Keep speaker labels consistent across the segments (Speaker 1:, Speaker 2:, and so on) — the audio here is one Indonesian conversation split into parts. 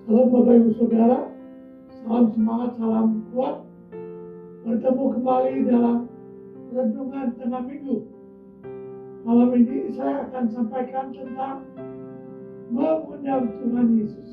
Speaker 1: Halo Bapak Ibu Saudara, salam semangat, salam kuat. Bertemu kembali dalam Renungan Tengah Minggu. Malam ini saya akan sampaikan tentang mengundang Tuhan Yesus.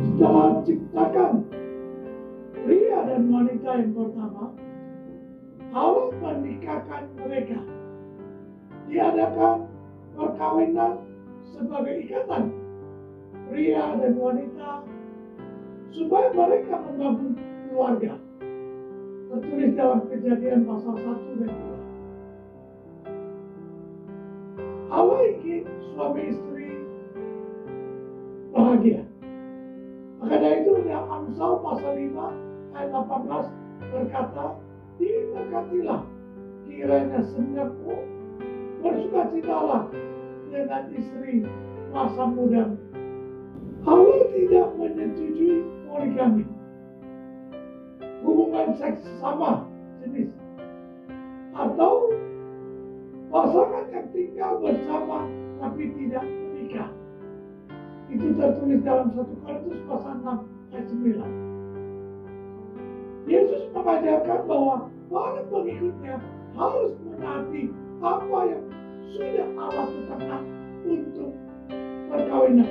Speaker 1: Setelah ciptakan pria dan wanita yang pertama, Allah menikahkan mereka. Diadakan perkawinan sebagai ikatan pria dan wanita supaya mereka membangun keluarga. Tertulis dalam Kejadian pasal 1 dan 2. Allah ingin suami istri bahagia. Maka dari itu dalam Amsal pasal 5 ayat 18 berkata, diberkatilah kiranya senyapmu, bersukacitalah dengan istri masa mudamu. Allah tidak menyetujui poligami, hubungan seks sama jenis, atau pasangan yang tinggal bersama tapi tidak menikah. Itu tertulis dalam 1 Korintus pasal 6 ayat 9. Yesus mengajarkan bahwa para pengikutnya harus menaati apa yang sudah Allah tetapkan untuk perkawinan.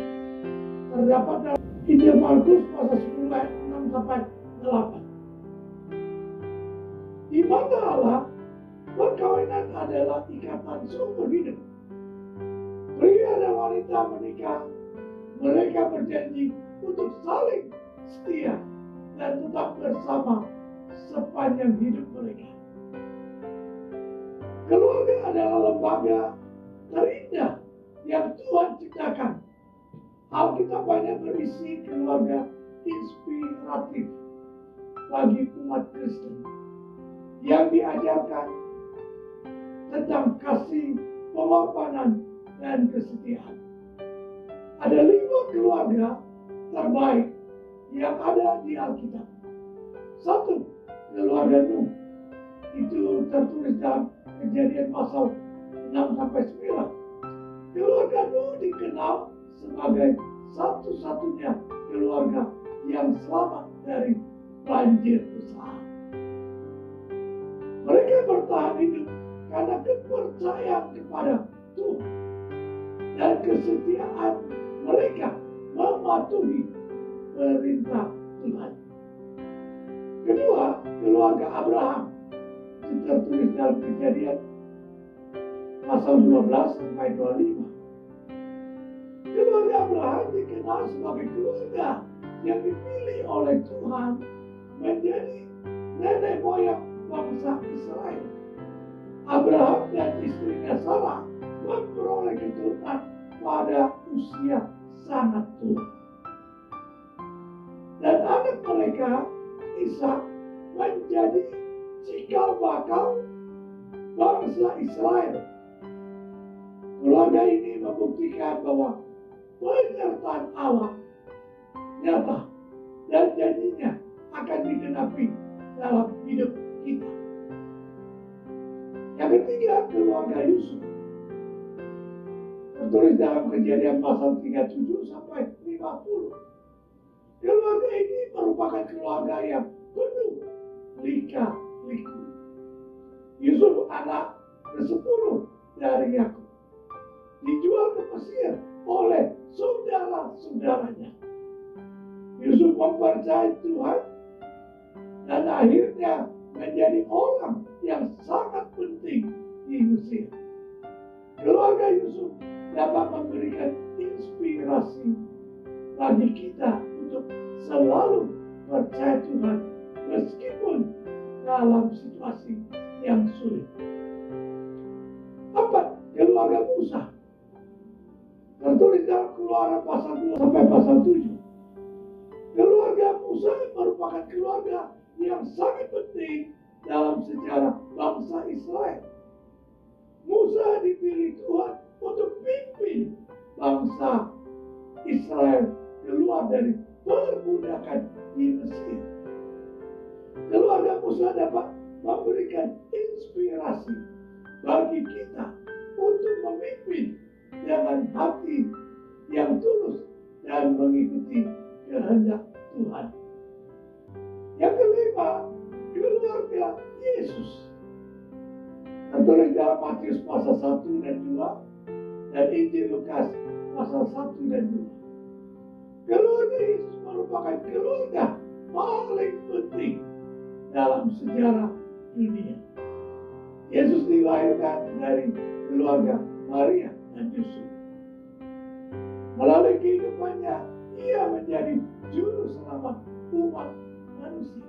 Speaker 1: Terdapat dalam Injil Markus pasal 10 ayat 6 sampai 8. Di mata Allah, perkawinan adalah ikatan seumur hidup. Pria dan wanita menikah, mereka berjanji untuk saling setia dan tetap bersama sepanjang hidup mereka. Keluarga adalah lembaga terindah yang Tuhan ciptakan. Alkitab banyak berisi keluarga inspiratif bagi umat Kristen yang diajarkan tentang kasih, pengorbanan, dan kesetiaan. Ada 5 keluarga terbaik yang ada di Alkitab. 1. Keluarga Nuh. Itu tertulis dalam Kejadian pasal 6 sampai 9. Keluarga Nuh dikenal sebagai satu-satunya keluarga yang selamat dari banjir besar. Mereka bertahan hidup karena kepercayaan kepada Tuhan dan kesetiaan mereka mematuhi perintah Tuhan. Kedua, keluarga Abraham. Itu tertulis dalam Kejadian pasal 12 sampai 25. Keluarga Abraham dikenal sebagai keluarga yang dipilih oleh Tuhan menjadi nenek moyang bangsa Israel. Abraham dan istrinya Sarah memperoleh keturunan pada usia sangat tua. Dan anak mereka, Ishak, menjadi cikal bakal bangsa Israel. Keluarga ini membuktikan bahwa penyertaan Allah nyata dan janjinya akan digenapi dalam hidup kita. Yang ketiga, keluarga Yusuf. Tertulis dalam Kejadian pasal 37 sampai 50. Keluarga ini merupakan keluarga yang penuh lika-liku. Yusuf anak ke-10 dari Yakub, dijual ke Mesir oleh saudara-saudaranya. Yusuf mempercayai Tuhan dan akhirnya menjadi orang yang sangat penting di Mesir. Keluarga Yusuf dapat memberikan inspirasi bagi kita untuk selalu percaya Tuhan meskipun dalam situasi yang sulit. 4. Keluarga Musa. Tertulis dalam Keluaran pasal 2 sampai pasal 7. Keluarga Musa merupakan keluarga yang sangat penting dalam sejarah bangsa Israel. Musa dipilih Tuhan untuk pimpin bangsa Israel keluar dari perbudakan di Mesir. Keluarga Musa dapat memberikan inspirasi bagi kita untuk memimpin dengan hati yang tulus dan mengikuti kehendak kehendak Tuhan. Yang kelima, keluarga Yesus. Tertulis dalam Matius pasal 1 dan 2 dan Injil Lukas pasal 1 dan 2. Keluarga Yesus merupakan keluarga paling penting dalam sejarah dunia. Yesus dilahirkan dari keluarga Maria dan Yusuf. Melalui kehidupannya, ia menjadi juru selamat umat manusia.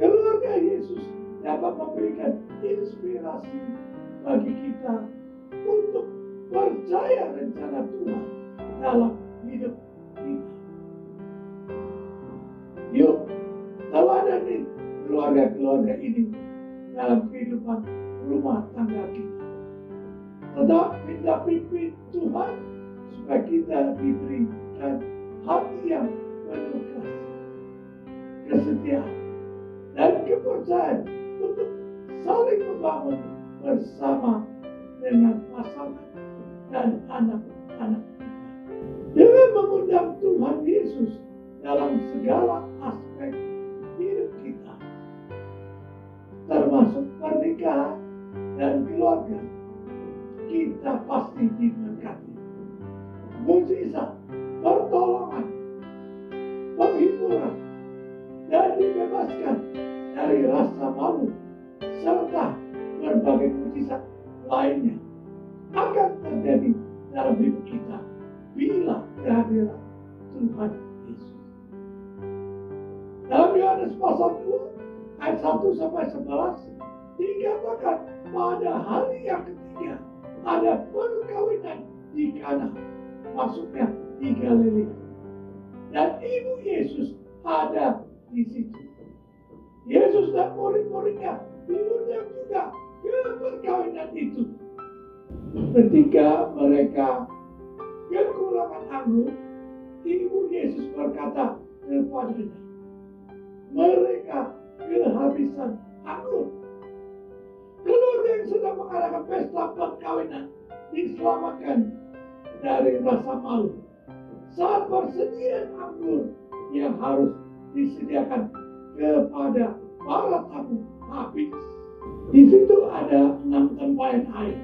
Speaker 1: Keluarga Yesus dapat memberikan inspirasi bagi kita untuk percaya rencana Tuhan dalam hidup kita. Yuk, teladani keluarga-keluarga ini dalam kehidupan rumah tangga kita. Tetap minta pimpin Tuhan supaya kita diberikan hati yang penuh kasih, kesetiaan, dan kepercayaan untuk saling membangun bersama dengan pasangan dan anak-anak kita. Dengan mengundang Tuhan Yesus dalam segala aspek hidup kita, termasuk pernikahan dan keluarga, kita pasti diberkati. Mujizat, pertolongan, penghiburan, dan dibebaskan dari rasa malu, serta berbagai mujizat lainnya akan terjadi dalam hidup kita bila kehadiran Tuhan Yesus. Dalam Yohanes pasal 2 ayat 1 sampai 11 dikatakan pada hari yang ketiga ada perkawinan di Kana, maksudnya di Galilea, dan ibu Yesus ada di situ. Yesus dan murid-muridnya diundang juga ke perkawinan itu. Ketika mereka kekurangan anggur, ibu Yesus berkata kepadanya, mereka kehabisan anggur. Keluarga yang sedang mengadakan pesta perkawinan diselamatkan dari rasa malu saat persediaan anggur yang harus disediakan kepada para tamu habis. Di situ ada 6 tempayan air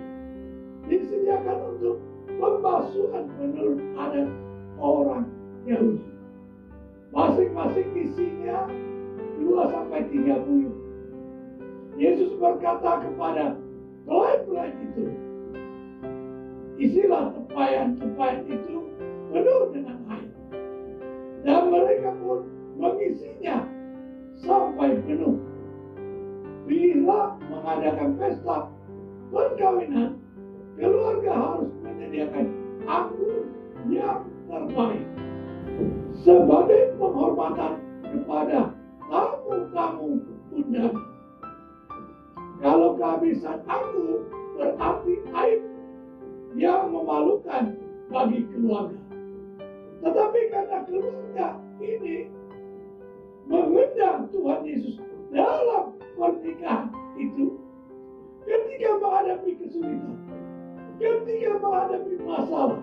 Speaker 1: disediakan untuk pembasuhan menurut adat orang Yahudi. Masing-masing isinya 2-3 buyut. Yesus berkata kepada pelayan-pelayan itu, isilah tempayan-tempayan itu penuh dengan air. Dan mereka pun mengisinya sampai penuh. Bila mengadakan pesta perkawinan, keluarga harus menyediakan anggur yang terbaik sebagai penghormatan kepada tamu-tamu undangan. Kalau kehabisan anggur berarti aib yang memalukan bagi keluarga. Tetapi karena keluarga ini mengundang Tuhan Yesus dalam pernikahan itu, ketika menghadapi kesulitan, ketika menghadapi masalah,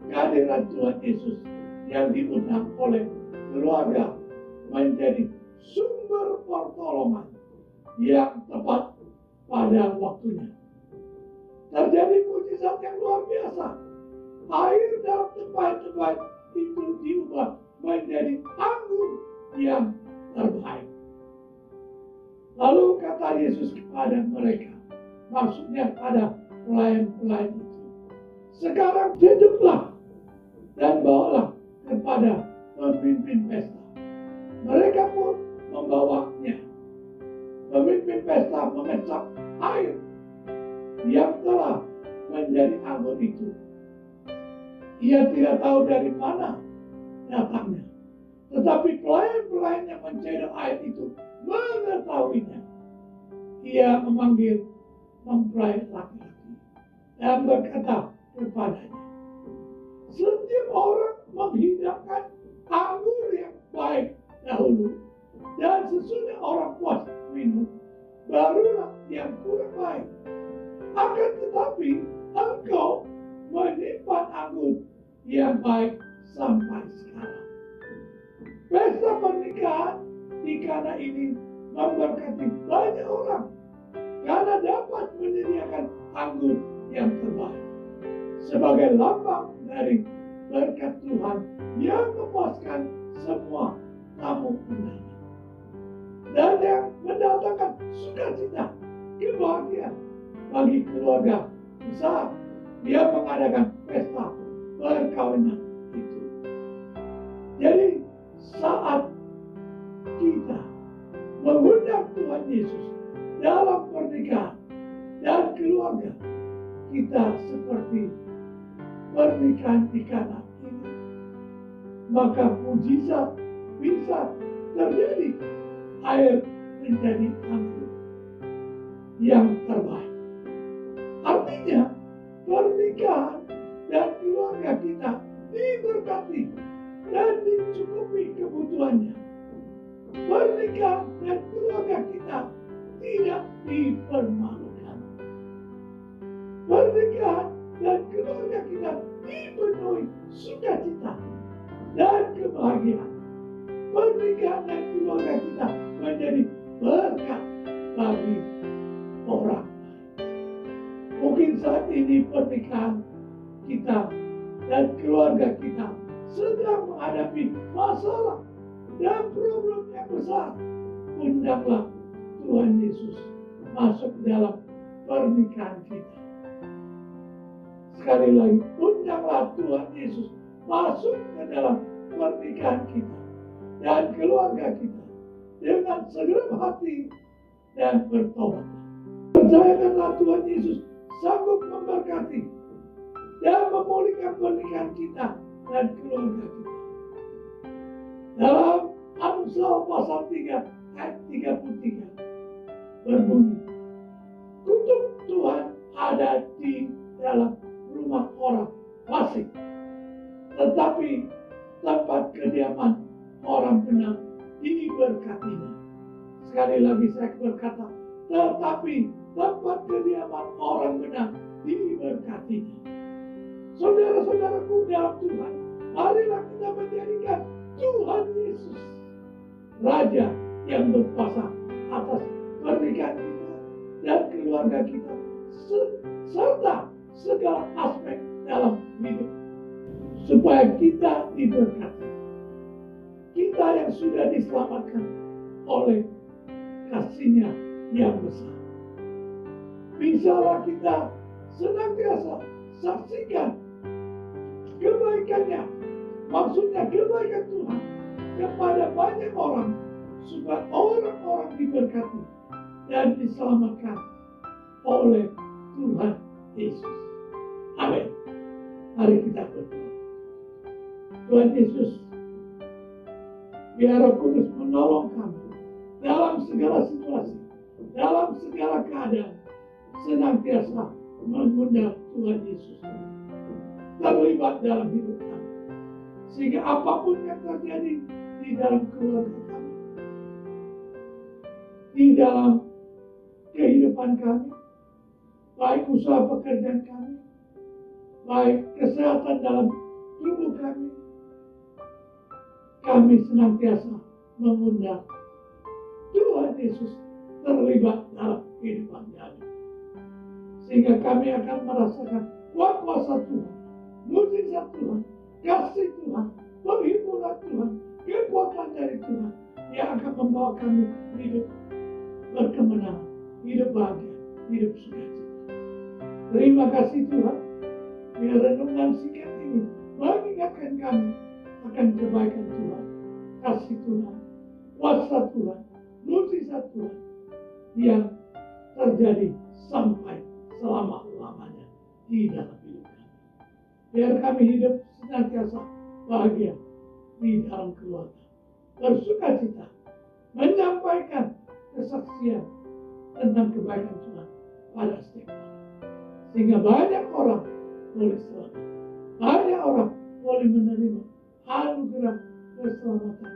Speaker 1: kehadiran Tuhan Yesus yang diundang oleh keluarga menjadi sumber pertolongan yang tepat pada waktunya. Terjadi mujizat yang luar biasa. Air dalam tempayan-tempayan itu diubah menjadi anggur yang terbaik. Lalu kata Yesus kepada mereka, maksudnya pada pelayan-pelayan itu, sekarang duduklah dan bawalah kepada pemimpin pesta. Mereka pun membawanya. Pemimpin pesta mengecap air yang telah menjadi anggur itu. Ia tidak tahu dari mana datangnya, tetapi pelayan-pelayan yang mencedok air itu mengetahuinya. Ia memanggil mempelai laki-laki dan berkata kepadanya, setiap orang menghidangkan anggur yang baik dahulu, dan sesudah orang puas minum, barulah yang kurang baik. Akan tetapi engkau menyimpan anggur yang baik sampai sekarang. Pesta pernikahan di Kana ini memberkati banyak orang karena dapat menyediakan anggur yang terbaik sebagai lambang dari berkat Tuhan yang memuaskan semua tamu undangan dan yang mendatangkan sukacita, kebahagiaan bagi keluarga besar. Dia mengadakan pesta perkawinan itu. Jadi saat kita mengundang Tuhan Yesus dalam pernikahan dan keluarga, kita seperti pernikahan di Kana ini, maka mujizat bisa terjadi. Air menjadi anggur yang terbaik. Artinya pernikahan dan keluarga kita diberkati dan dicukupi kebutuhannya. Pernikahan dan keluarga kita tidak dipermalukan. Pernikahan dan keluarga kita dipenuhi sukacita dan kebahagiaan. Pernikahan dan keluarga kita menjadi berkat bagi orang lain. Mungkin saat ini pernikahan kita dan keluarga kita sedang menghadapi masalah dan problem yang besar. Undanglah Tuhan Yesus masuk dalam pernikahan kita. Sekali lagi, undanglah Tuhan Yesus masuk ke dalam pernikahan kita dan keluarga kita dengan segenap hati dan bertobat. Percayakanlah Tuhan Yesus sanggup memberkati dan memulihkan pernikahan kita dan keluarga kita. Dalam Amsal pasal 3 ayat 33 berbunyi, kutuk Tuhan ada di dalam rumah orang fasik, tetapi tempat kediaman orang benar diberkatinya. Sekali lagi saya berkata, tetapi tempat kediaman orang benar diberkatinya. Saudara-saudaraku dalam Tuhan, marilah kita menjadikan Tuhan Yesus Raja yang berkuasa atas pernikahan kita dan keluarga kita serta segala aspek dalam hidup, supaya kita diberkati. Kita yang sudah diselamatkan oleh kasih-Nya yang besar, bisalah kita senantiasa saksikan kebaikan-Nya, maksudnya kebaikan Tuhan kepada banyak orang, supaya orang-orang diberkati dan diselamatkan oleh Tuhan Yesus. Amin. Mari kita berdoa. Tuhan Yesus, biar Roh Kudus menolong kami dalam segala situasi, dalam segala keadaan, senantiasa mengundang Tuhan Yesus terlibat dalam hidup kami, sehingga apapun yang terjadi di dalam keluarga kami, di dalam kehidupan kami, baik usaha pekerjaan kami, baik kesehatan dalam tubuh kami senantiasa mengundang Tuhan Yesus terlibat dalam kehidupan kami, sehingga kami akan merasakan kuasa Tuhan, mujizat Tuhan, kasih Tuhan, penghiburan Tuhan, kekuatan dari Tuhan yang akan membawa kami hidup berkemenangan, hidup bahagia, hidup sukacita. Terima kasih Tuhan, biar renungan singkat ini mengingatkan kami akan kebaikan Tuhan, kasih Tuhan, kuasa Tuhan, mujizat Tuhan yang terjadi sampai selama-lamanya di dalam hidup kami. Biar kami hidup senantiasa bahagia di dalam keluarga, bersukacita, menyampaikan kesaksian tentang kebaikan Tuhan pada setiap orang, sehingga banyak orang boleh selamat, banyak orang boleh menerima anugerah keselamatan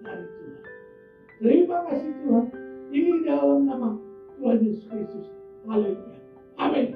Speaker 1: dari Tuhan. Terima kasih Tuhan, di dalam nama Tuhan Yesus Kristus. Haleluya. Amin.